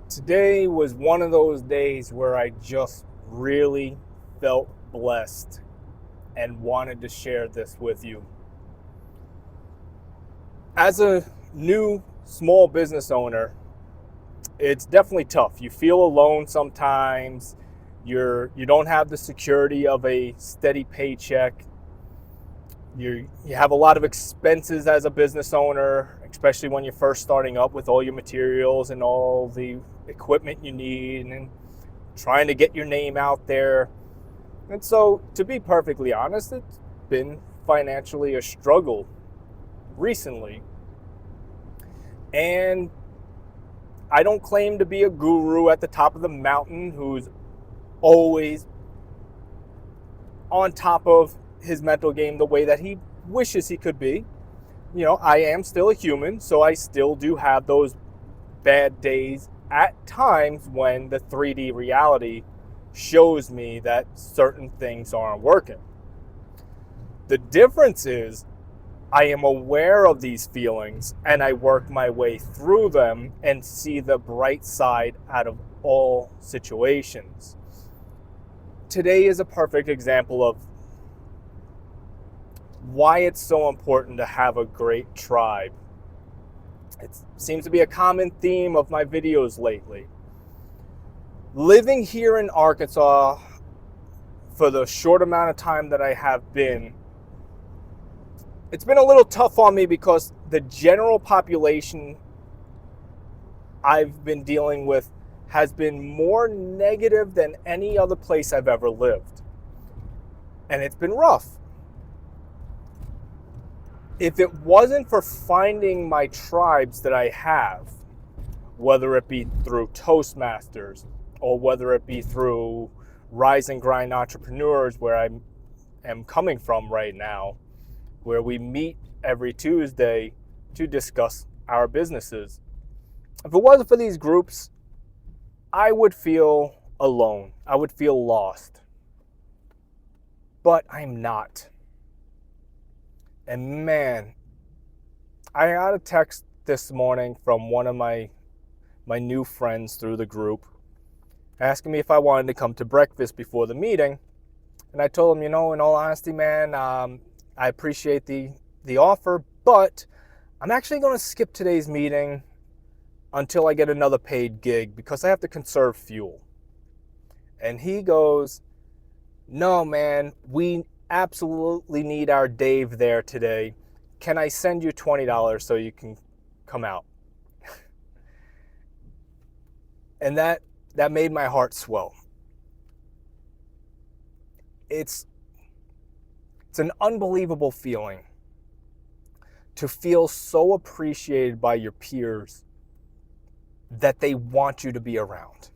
Today was one of those days where I just really felt blessed and wanted to share this with you. As a new small business owner, it's definitely tough. You feel alone sometimes. You don't have the security of a steady paycheck. You have a lot of expenses as a business owner, especially when you're first starting up with all your materials and all the equipment you need and trying to get your name out there. And so, to be perfectly honest, it's been financially a struggle recently. And I don't claim to be a guru at the top of the mountain who's always on top of his mental game the way that he wishes he could be. You know, I am still a human, so I still do have those bad days at times when the 3D reality shows me that certain things aren't working. The difference is I am aware of these feelings and I work my way through them and see the bright side out of all situations. Today is a perfect example of why it's so important to have a great tribe. It seems to be a common theme of my videos lately. Living here in Arkansas for the short amount of time that I have been, it's been a little tough on me because the general population I've been dealing with has been more negative than any other place I've ever lived. And it's been rough. If it wasn't for finding my tribes that I have, whether it be through Toastmasters or whether it be through Rise and Grind Entrepreneurs, where I am coming from right now, where we meet every Tuesday to discuss our businesses. If it wasn't for these groups, I would feel alone. I would feel lost. But I'm not. And man, I got a text this morning from one of my new friends through the group asking me if I wanted to come to breakfast before the meeting. And I told him, in all honesty, man, I appreciate the offer, but I'm actually going to skip today's meeting until I get another paid gig because I have to conserve fuel. And he goes, no, man, we absolutely need our Dave there today. Can I send you $20 so you can come out? And that made my heart swell. It's an unbelievable feeling to feel so appreciated by your peers that they want you to be around.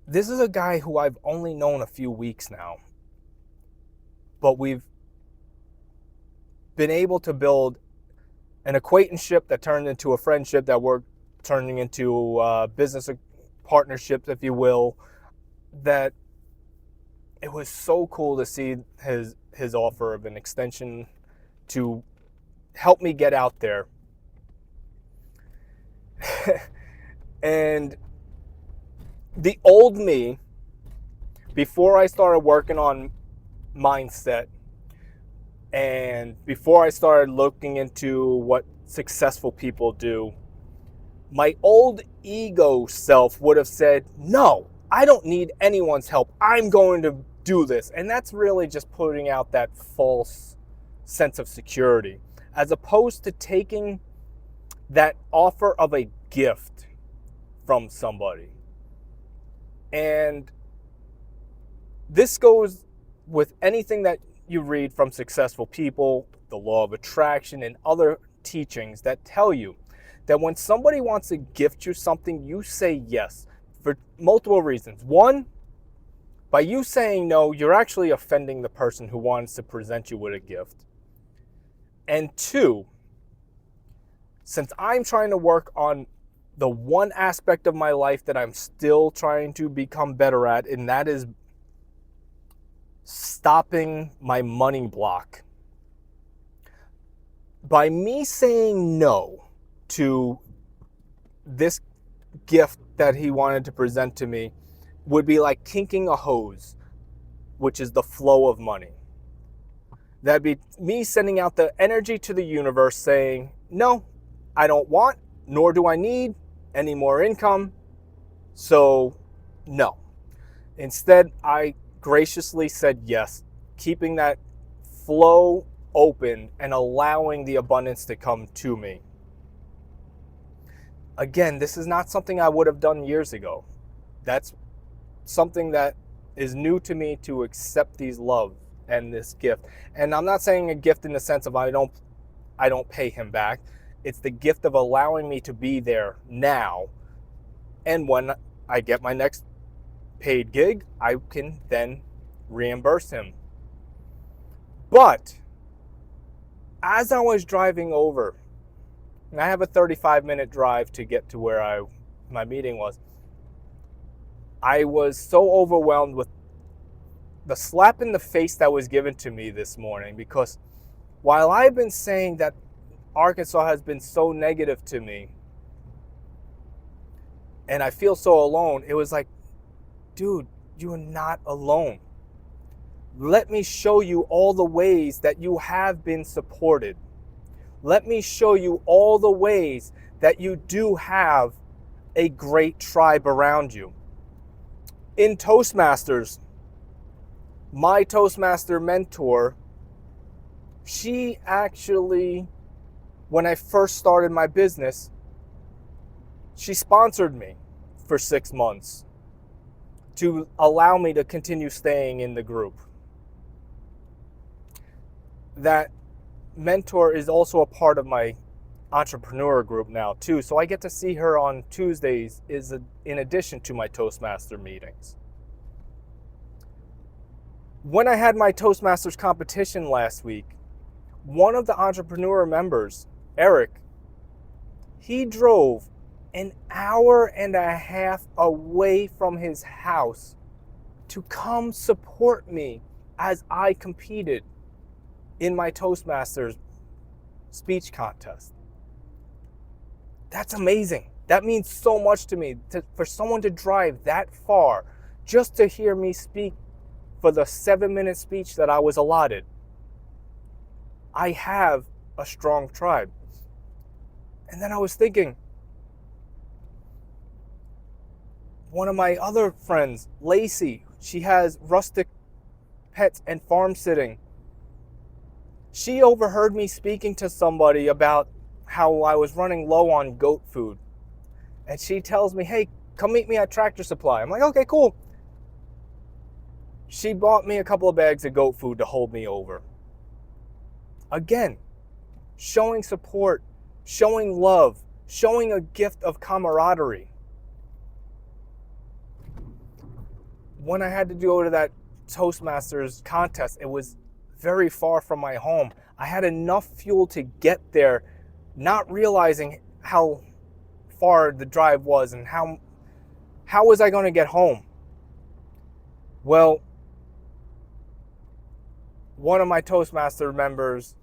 This is a guy who I've only known a few weeks now, but we've been able to build an acquaintanceship that turned into a friendship that we're turning into business partnerships, if you will, that it was so cool to see his offer of an extension to help me get out there. And the old me, before I started working on mindset and before I started looking into what successful people do, my old ego self would have said, no, I don't need anyone's help. I'm going to do this. And that's really just putting out that false sense of security, as opposed to taking that offer of a gift from somebody. And this goes with anything that you read from successful people, the law of attraction, and other teachings that tell you that when somebody wants to gift you something, you say yes for multiple reasons. One, by you saying no, you're actually offending the person who wants to present you with a gift. And two, since I'm trying to work on the one aspect of my life that I'm still trying to become better at, and that is stopping my money block. By me saying no to this gift that he wanted to present to me would be like kinking a hose, which is the flow of money. That'd be me sending out the energy to the universe saying, no, I don't want, nor do I need any more income. So, no. Instead, I graciously said yes, keeping that flow open and allowing the abundance to come to me. Again, this is not something I would have done years ago. That's something that is new to me, to accept these love and this gift. And I'm not saying a gift in the sense of I don't pay him back. It's the gift of allowing me to be there now. And when I get my next paid gig, I can then reimburse him. But as I was driving over, and I have a 35-minute drive to get to where my meeting was, I was so overwhelmed with the slap in the face that was given to me this morning, because while I've been saying that Arkansas has been so negative to me and I feel so alone, it was like, dude, you are not alone. Let me show you all the ways that you have been supported. Let me show you all the ways that you do have a great tribe around you. In Toastmasters, my Toastmaster mentor, she actually, when I first started my business, she sponsored me for 6 months to allow me to continue staying in the group. That mentor is also a part of my entrepreneur group now too, so I get to see her on Tuesdays in addition to my Toastmaster meetings. When I had my Toastmasters competition last week, one of the entrepreneur members, Eric, he drove an hour and a half away from his house to come support me as I competed in my Toastmasters speech contest. That's amazing. That means so much to me, for someone to drive that far just to hear me speak for the 7-minute speech that I was allotted. I have a strong tribe. And then I was thinking, one of my other friends, Lacey, she has rustic pets and farm sitting. She overheard me speaking to somebody about how I was running low on goat food. And she tells me, hey, come meet me at Tractor Supply. I'm like, okay, cool. She bought me a couple of bags of goat food to hold me over. Again, showing support, showing love, showing a gift of camaraderie. When I had to go to that Toastmasters contest, it was very far from my home. I had enough fuel to get there, not realizing how far the drive was and how was I going to get home. Well, one of my Toastmaster members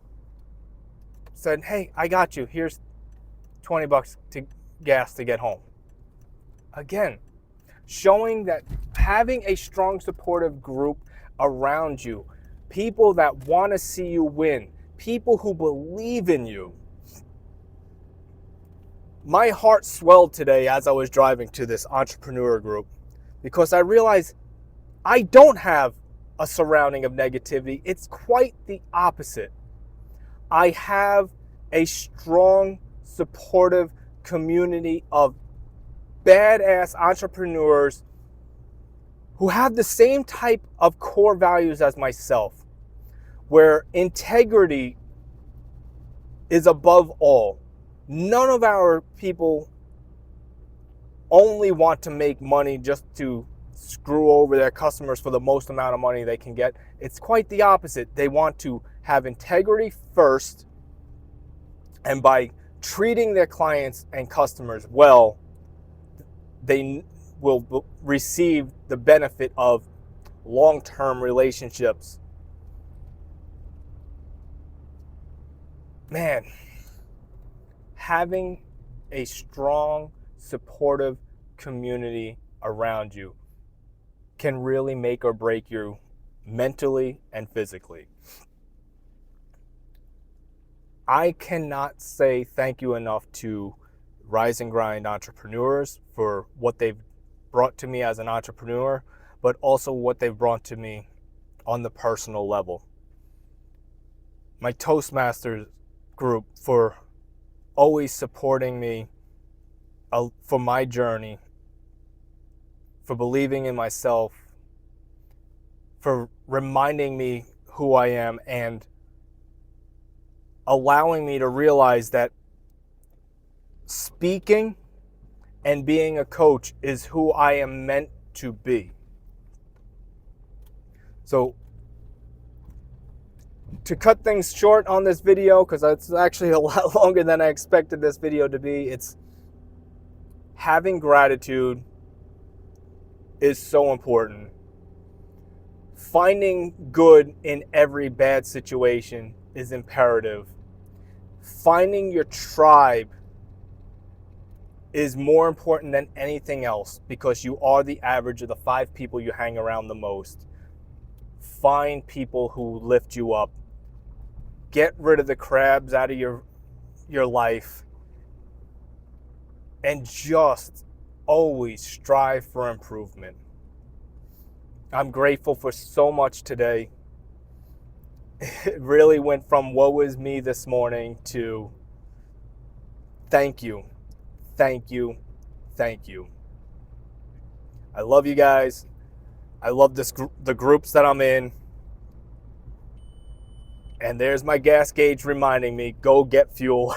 said, hey, I got you. Here's $20 to gas to get home. Again, showing that having a strong supportive group around you, people that want to see you win, people who believe in you. My heart swelled today as I was driving to this entrepreneur group, because I realized I don't have a surrounding of negativity. It's quite the opposite. I have a strong, supportive community of badass entrepreneurs who have the same type of core values as myself, where integrity is above all. None of our people only want to make money just to screw over their customers for the most amount of money they can get. It's quite the opposite. They want to have integrity first, and by treating their clients and customers well, they will receive the benefit of long-term relationships. Man, having a strong supportive community around you can really make or break you mentally and physically. I cannot say thank you enough to Rise and Grind entrepreneurs for what they've brought to me as an entrepreneur, but also what they've brought to me on the personal level. My Toastmasters group for always supporting me for my journey, for believing in myself, for reminding me who I am, and allowing me to realize that speaking and being a coach is who I am meant to be. So, to cut things short on this video, because it's actually a lot longer than I expected this video to be, it's having gratitude is so important. Finding good in every bad situation is imperative. Finding your tribe is more important than anything else, because you are the average of the 5 people you hang around the most. Find people who lift you up. Get rid of the crabs out of your life, and just always strive for improvement. I'm grateful for so much today. It really went from woe is me this morning to thank you, thank you, thank you. I love you guys. I love the groups that I'm in. And there's my gas gauge reminding me, go get fuel.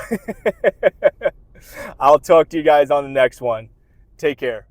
I'll talk to you guys on the next one. Take care.